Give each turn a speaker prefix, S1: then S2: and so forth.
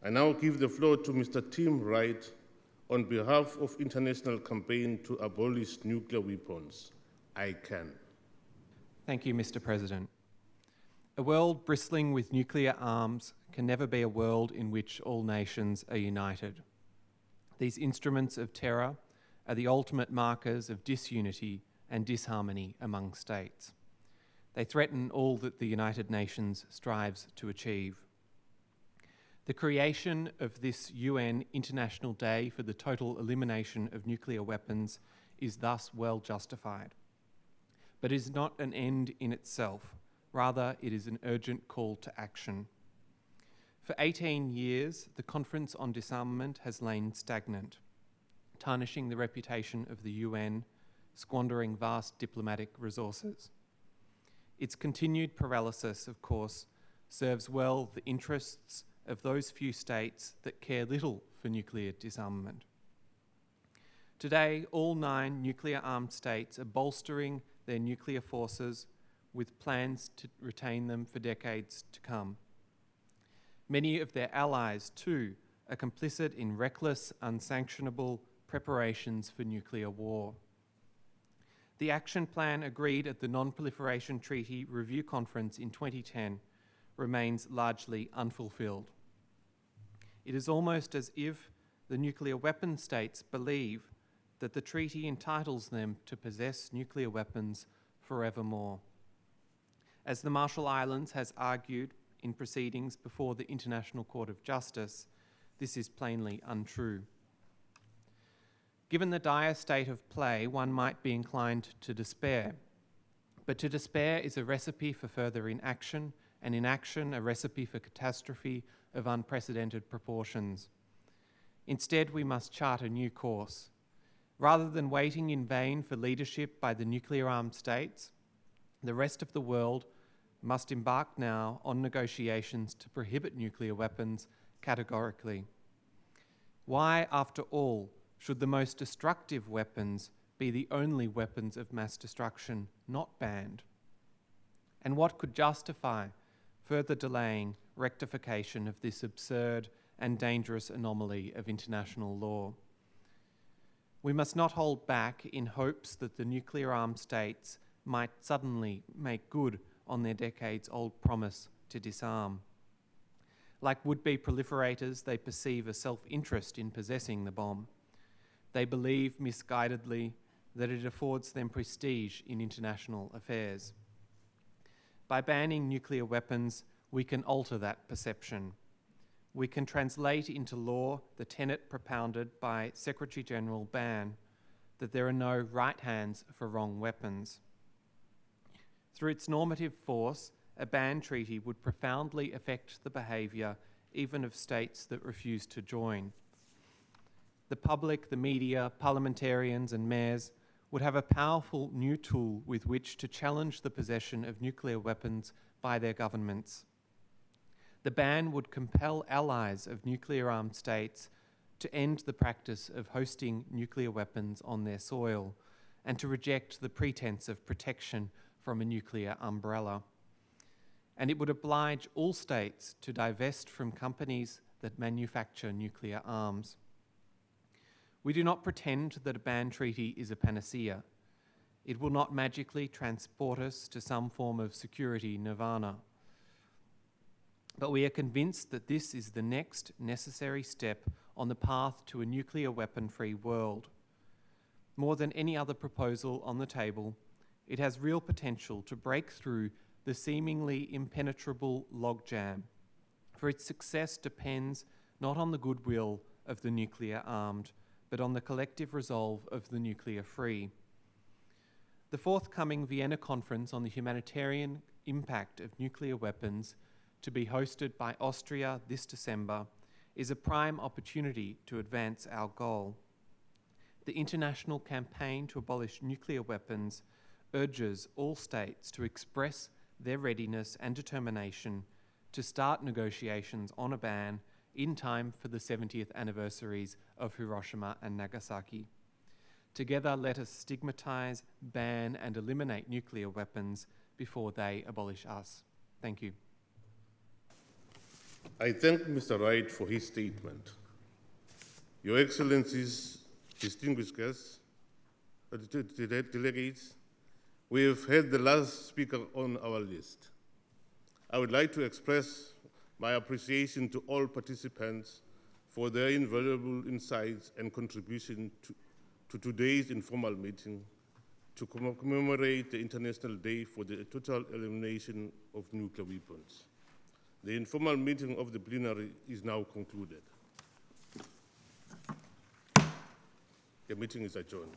S1: I now give the floor to Mr. Tim Wright on behalf of International Campaign to Abolish Nuclear Weapons, ICAN.
S2: Thank you, Mr. President. A world bristling with nuclear arms can never be a world in which all nations are united. These instruments of terror are the ultimate markers of disunity and disharmony among states. They threaten all that the United Nations strives to achieve. The creation of this UN International Day for the total elimination of nuclear weapons is thus well justified. But it is not an end in itself. Rather, it is an urgent call to action. For 18 years, the Conference on Disarmament has lain stagnant, tarnishing the reputation of the UN, squandering vast diplomatic resources. Its continued paralysis, of course, serves well the interests of those few states that care little for nuclear disarmament. Today, all 9 nuclear-armed states are bolstering their nuclear forces with plans to retain them for decades to come. Many of their allies, too, are complicit in reckless, unsanctionable preparations for nuclear war. The action plan agreed at the Non-Proliferation Treaty Review Conference in 2010 remains largely unfulfilled. It is almost as if the nuclear weapon states believe that the treaty entitles them to possess nuclear weapons forevermore. As the Marshall Islands has argued in proceedings before the International Court of Justice, this is plainly untrue. Given the dire state of play, one might be inclined to despair. But to despair is a recipe for further inaction, and inaction a recipe for catastrophe of unprecedented proportions. Instead, we must chart a new course. Rather than waiting in vain for leadership by the nuclear-armed states, the rest of the world must embark now on negotiations to prohibit nuclear weapons categorically. Why, after all, should the most destructive weapons be the only weapons of mass destruction not banned? And what could justify further delaying rectification of this absurd and dangerous anomaly of international law? We must not hold back in hopes that the nuclear-armed states might suddenly make good on their decades-old promise to disarm. Like would-be proliferators, they perceive a self-interest in possessing the bomb. They believe misguidedly that it affords them prestige in international affairs. By banning nuclear weapons, we can alter that perception. We can translate into law the tenet propounded by Secretary-General Ban that there are no right hands for wrong weapons. Through its normative force, a ban treaty would profoundly affect the behaviour even of states that refuse to join. The public, the media, parliamentarians and mayors would have a powerful new tool with which to challenge the possession of nuclear weapons by their governments. The ban would compel allies of nuclear-armed states to end the practice of hosting nuclear weapons on their soil and to reject the pretense of protection from a nuclear umbrella. And it would oblige all states to divest from companies that manufacture nuclear arms. We do not pretend that a ban treaty is a panacea. It will not magically transport us to some form of security nirvana. But we are convinced that this is the next necessary step on the path to a nuclear weapon-free world. More than any other proposal on the table, it has real potential to break through the seemingly impenetrable logjam, for its success depends not on the goodwill of the nuclear-armed, but on the collective resolve of the nuclear-free. The forthcoming Vienna Conference on the Humanitarian Impact of Nuclear Weapons, to be hosted by Austria this December, is a prime opportunity to advance our goal. The International Campaign to Abolish Nuclear Weapons urges all states to express their readiness and determination to start negotiations on a ban in time for the 70th anniversaries of Hiroshima and Nagasaki. Together, let us stigmatize, ban, and eliminate nuclear weapons before they abolish us. Thank you.
S1: I thank Mr. Wright for his statement. Your Excellencies, distinguished guests, delegates, we have heard the last speaker on our list. I would like to express my appreciation to all participants for their invaluable insights and contribution to today's informal meeting to commemorate the International Day for the Total Elimination of Nuclear Weapons. The informal meeting of the plenary is now concluded. The meeting is adjourned.